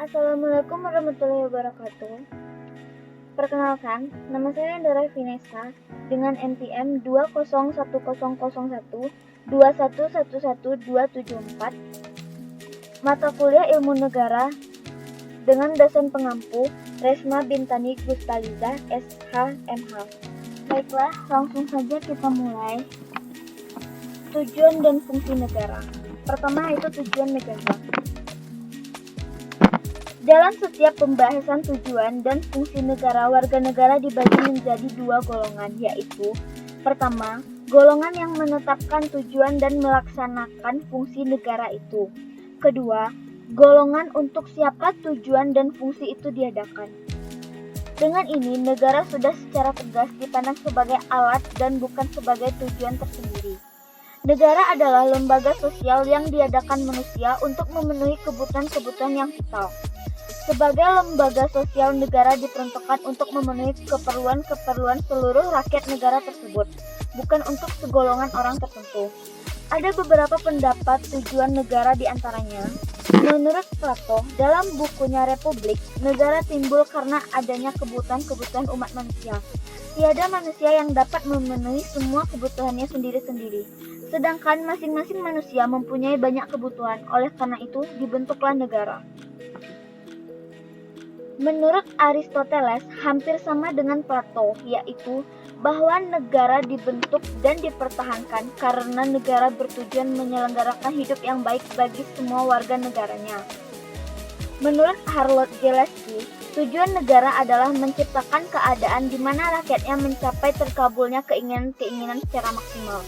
Assalamualaikum warahmatullahi wabarakatuh. Perkenalkan, nama saya Indra Vinesa dengan NPM 2010121111274. Mata kuliah Ilmu Negara dengan dosen pengampu Resma Bintani Gustaliza, SH.MH. Baiklah, langsung saja kita mulai. Tujuan dan fungsi negara. Pertama itu tujuan negara. Dalam setiap pembahasan tujuan dan fungsi negara, warga negara dibagi menjadi dua golongan, yaitu pertama, golongan yang menetapkan tujuan dan melaksanakan fungsi negara itu. Kedua, golongan untuk siapa tujuan dan fungsi itu diadakan. Dengan ini, negara sudah secara tegas dipandang sebagai alat dan bukan sebagai tujuan tersendiri. Negara adalah lembaga sosial yang diadakan manusia untuk memenuhi kebutuhan-kebutuhan yang vital. Sebagai lembaga sosial, negara diperuntukkan untuk memenuhi keperluan-keperluan seluruh rakyat negara tersebut, bukan untuk segolongan orang tertentu. Ada beberapa pendapat tujuan negara di antaranya. Menurut Plato, dalam bukunya Republik, negara timbul karena adanya kebutuhan-kebutuhan umat manusia. Tiada manusia yang dapat memenuhi semua kebutuhannya sendiri-sendiri. Sedangkan masing-masing manusia mempunyai banyak kebutuhan, oleh karena itu dibentuklah negara. Menurut Aristoteles, hampir sama dengan Plato, yaitu bahwa negara dibentuk dan dipertahankan karena negara bertujuan menyelenggarakan hidup yang baik bagi semua warga negaranya. Menurut Harold Gillespie, tujuan negara adalah menciptakan keadaan di mana rakyatnya mencapai terkabulnya keinginan-keinginan secara maksimal.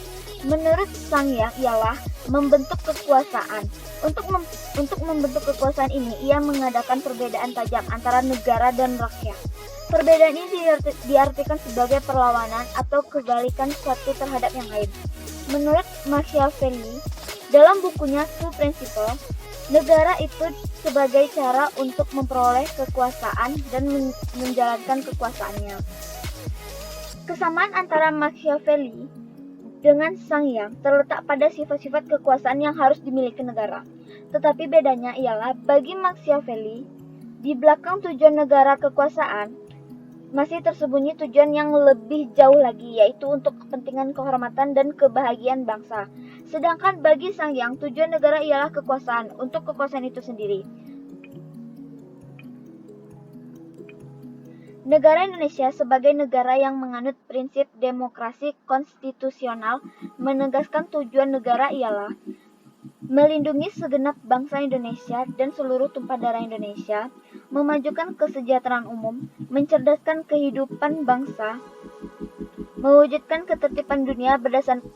Menurut Sang Hyang ialah membentuk kekuasaan. Untuk membentuk kekuasaan ini, ia mengadakan perbedaan tajam antara negara dan rakyat. Perbedaan ini diartikan sebagai perlawanan atau kebalikan satu terhadap yang lain. Menurut Machiavelli, dalam bukunya Two Principles, negara itu sebagai cara untuk memperoleh kekuasaan dan menjalankan kekuasaannya. Kesamaan antara Machiavelli dengan Sang Hyang terletak pada sifat-sifat kekuasaan yang harus dimiliki negara. Tetapi bedanya ialah bagi Machiavelli, di belakang tujuan negara kekuasaan, masih tersembunyi tujuan yang lebih jauh lagi, yaitu untuk kepentingan kehormatan dan kebahagiaan bangsa. Sedangkan bagi Sang Hyang, tujuan negara ialah kekuasaan, untuk kekuasaan itu sendiri. Negara Indonesia sebagai negara yang menganut prinsip demokrasi konstitusional menegaskan tujuan negara ialah melindungi segenap bangsa Indonesia dan seluruh tumpah darah Indonesia, memajukan kesejahteraan umum, mencerdaskan kehidupan bangsa, mewujudkan ketertiban dunia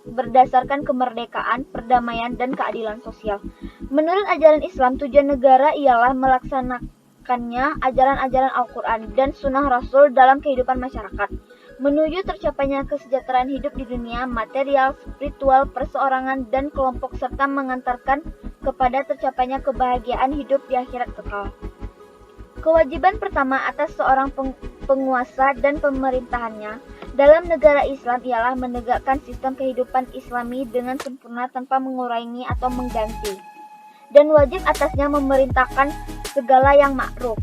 berdasarkan kemerdekaan, perdamaian, dan keadilan sosial. Menurut ajaran Islam, tujuan negara ialah melaksanakannya ajaran-ajaran Al-Quran dan Sunnah Rasul dalam kehidupan masyarakat, menuju tercapainya kesejahteraan hidup di dunia, material, spiritual, perseorangan, dan kelompok, serta mengantarkan kepada tercapainya kebahagiaan hidup di akhirat kekal. Kewajiban pertama atas seorang penguasa dan pemerintahannya dalam negara Islam ialah menegakkan sistem kehidupan Islami dengan sempurna tanpa mengurangi atau mengganti, dan wajib atasnya memerintahkan segala yang ma'ruf,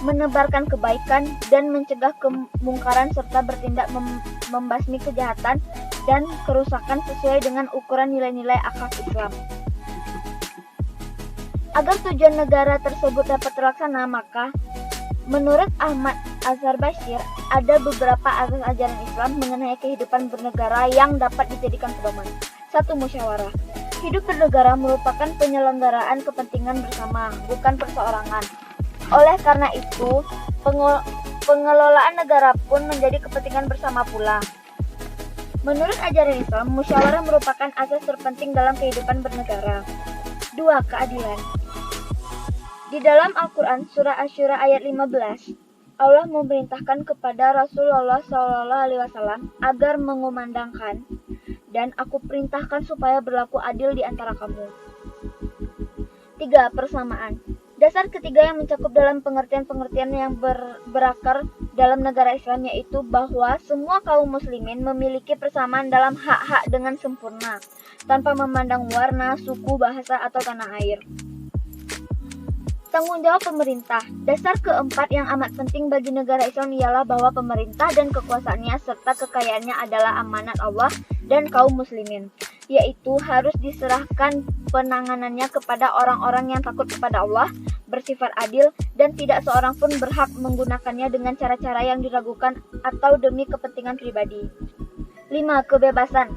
menebarkan kebaikan dan mencegah kemungkaran serta bertindak membasmi kejahatan dan kerusakan sesuai dengan ukuran nilai-nilai akhlak Islam. Agar tujuan negara tersebut dapat terlaksana, maka menurut Ahmad Azhar Bashir ada beberapa asas ajaran Islam mengenai kehidupan bernegara yang dapat dijadikan pedoman. 1. Musyawarah. Hidup bernegara merupakan penyelenggaraan kepentingan bersama, bukan perseorangan. Oleh karena itu, pengelolaan negara pun menjadi kepentingan bersama pula. Menurut ajaran Islam, musyawarah merupakan asas terpenting dalam kehidupan bernegara. 2. Keadilan. Di dalam Al-Quran, surah Asy-Syura ayat 15, Allah memerintahkan kepada Rasulullah SAW agar mengumandangkan, dan aku perintahkan supaya berlaku adil di antara kamu. 3. Persamaan. Dasar ketiga yang mencakup dalam pengertian-pengertian yang berakar dalam negara Islam, yaitu bahwa semua kaum muslimin memiliki persamaan dalam hak-hak dengan sempurna, tanpa memandang warna, suku, bahasa, atau tanah air. Tanggung jawab pemerintah. Dasar keempat yang amat penting bagi negara Islam ialah bahwa pemerintah dan kekuasaannya serta kekayaannya adalah amanat Allah dan kaum muslimin, yaitu harus diserahkan penanganannya kepada orang-orang yang takut kepada Allah, bersifat adil, dan tidak seorang pun berhak menggunakannya dengan cara-cara yang diragukan atau demi kepentingan pribadi. 5. Kebebasan.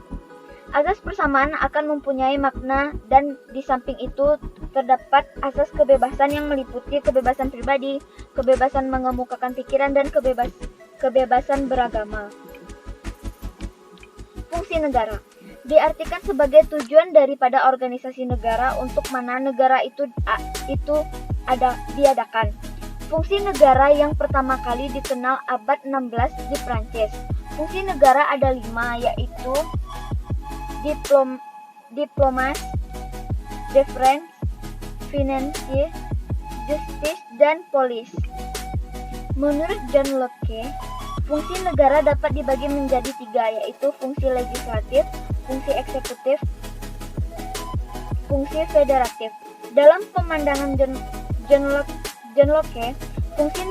Asas persamaan akan mempunyai makna, dan di samping itu terdapat asas kebebasan yang meliputi kebebasan pribadi, kebebasan mengemukakan pikiran, dan kebebasan beragama. Fungsi negara diartikan sebagai tujuan daripada organisasi negara untuk mana negara itu diadakan. Fungsi negara yang pertama kali dikenal abad 16 di Prancis. Fungsi negara ada 5, yaitu diplomat, defense, finance, justice, dan polis. Menurut John Locke, fungsi negara dapat dibagi menjadi 3, yaitu fungsi legislatif, fungsi eksekutif, fungsi federatif. Dalam pemandangan John Locke, fungsi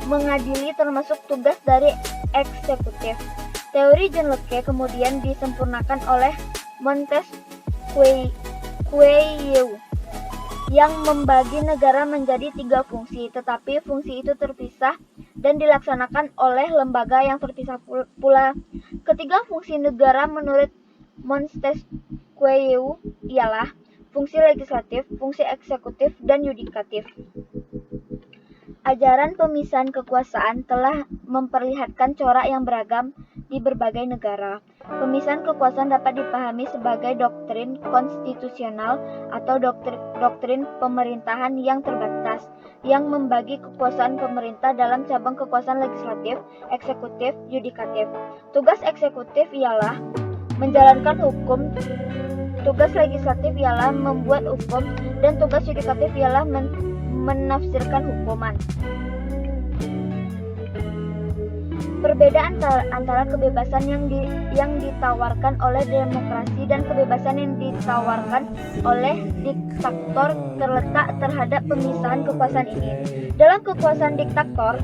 mengadili termasuk tugas dari eksekutif. Teori John Locke kemudian disempurnakan oleh Montesquieu yang membagi negara menjadi 3 fungsi, tetapi fungsi itu terpisah dan dilaksanakan oleh lembaga yang terpisah pula. Ketiga fungsi negara menurut Montesquieu ialah fungsi legislatif, fungsi eksekutif, dan yudikatif. Ajaran pemisahan kekuasaan telah memperlihatkan corak yang beragam di berbagai negara. Pemisahan kekuasaan dapat dipahami sebagai doktrin konstitusional atau doktrin pemerintahan yang terbatas, yang membagi kekuasaan pemerintah dalam cabang kekuasaan legislatif, eksekutif, yudikatif. Tugas eksekutif ialah menjalankan hukum, tugas legislatif ialah membuat hukum, dan tugas yudikatif ialah menafsirkan hukuman. Perbedaan antara kebebasan yang ditawarkan oleh demokrasi dan kebebasan yang ditawarkan oleh diktator terletak terhadap pemisahan kekuasaan ini. Dalam kekuasaan diktator,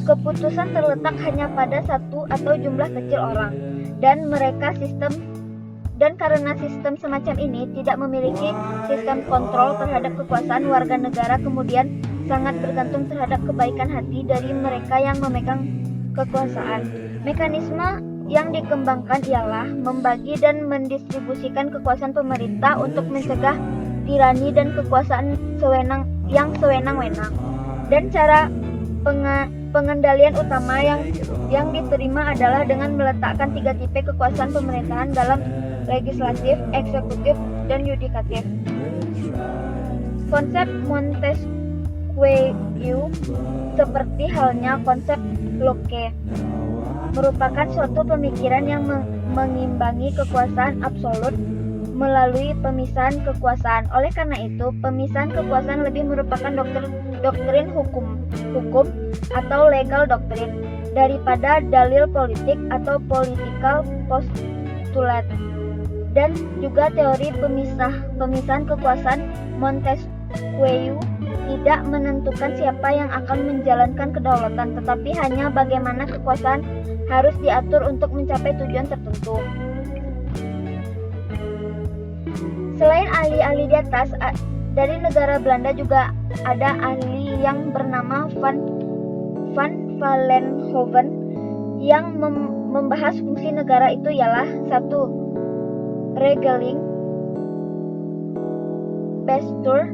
keputusan terletak hanya pada satu atau jumlah kecil orang, dan karena sistem semacam ini tidak memiliki sistem kontrol terhadap kekuasaan, warga negara kemudian sangat bergantung terhadap kebaikan hati dari mereka yang memegang kekuasaan. Mekanisme yang dikembangkan ialah membagi dan mendistribusikan kekuasaan pemerintah untuk mencegah tirani dan kekuasaan sewenang-wenang. Dan cara pengendalian utama yang diterima adalah dengan meletakkan 3 tipe kekuasaan pemerintahan dalam legislatif, eksekutif, dan yudikatif. Konsep Montesquieu seperti halnya konsep Locke merupakan suatu pemikiran yang mengimbangi kekuasaan absolut melalui pemisahan kekuasaan. Oleh karena itu, pemisahan kekuasaan lebih merupakan doktrin hukum atau legal doktrin daripada dalil politik atau political postulate. Dan juga teori pemisahan kekuasaan Montesquieu tidak menentukan siapa yang akan menjalankan kedaulatan, tetapi hanya bagaimana kekuasaan harus diatur untuk mencapai tujuan tertentu. Selain ahli-ahli di atas, dari negara Belanda juga ada ahli yang bernama Van Vollenhoven yang membahas fungsi negara itu ialah 1. Regeling, bestuur,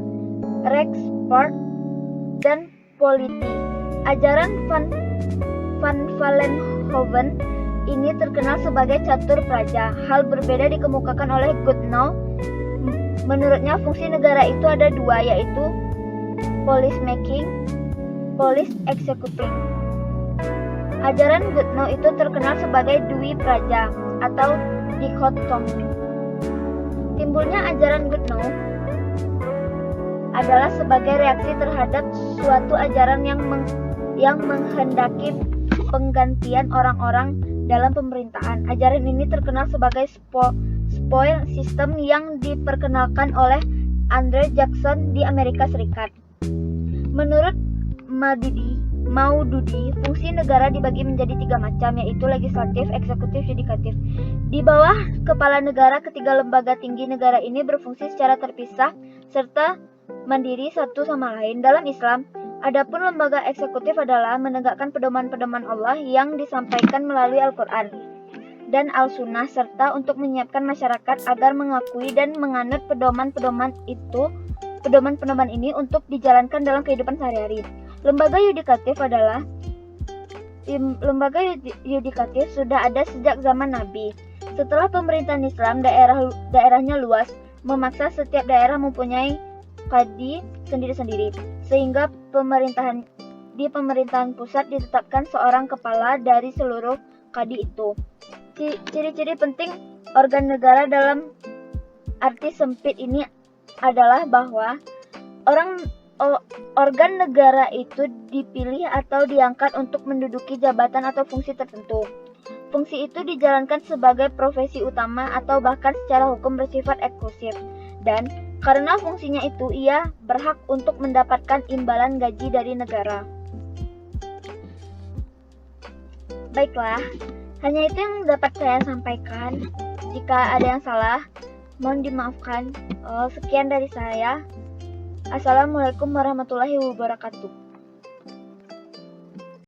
Rechtspraak, dan politi. Ajaran Van Vollenhoven ini terkenal sebagai catur praja. Hal berbeda dikemukakan oleh Goodenough. Menurutnya fungsi negara itu ada 2, yaitu policy making, policy executing. Ajaran Goodenough itu terkenal sebagai dwi praja atau dikotomi. Timbulnya ajaran Goodenough adalah sebagai reaksi terhadap suatu ajaran yang menghendaki penggantian orang-orang dalam pemerintahan. Ajaran ini terkenal sebagai spoil system yang diperkenalkan oleh Andrew Jackson di Amerika Serikat. Menurut Maududi, fungsi negara dibagi menjadi 3 macam, yaitu legislatif, eksekutif, yudikatif. Di bawah kepala negara, ketiga lembaga tinggi negara ini berfungsi secara terpisah serta mandiri satu sama lain. Dalam Islam, adapun lembaga eksekutif adalah menegakkan pedoman-pedoman Allah yang disampaikan melalui Al-Quran dan Al-Sunnah, serta untuk menyiapkan masyarakat agar mengakui dan menganut pedoman-pedoman ini untuk dijalankan dalam kehidupan sehari-hari. Lembaga yudikatif sudah ada sejak zaman Nabi. Setelah pemerintahan Islam, daerahnya luas, memaksa setiap daerah mempunyai qadi sendiri-sendiri, sehingga di pemerintahan pusat ditetapkan seorang kepala dari seluruh qadi itu. Ciri-ciri penting organ negara dalam arti sempit ini adalah bahwa organ negara itu dipilih atau diangkat untuk menduduki jabatan atau fungsi tertentu. Fungsi itu dijalankan sebagai profesi utama atau bahkan secara hukum bersifat eksklusif. Dan karena fungsinya itu, ia berhak untuk mendapatkan imbalan gaji dari negara. Baiklah, hanya itu yang dapat saya sampaikan. Jika ada yang salah, mohon dimaafkan. Sekian dari saya. Assalamualaikum warahmatullahi wabarakatuh.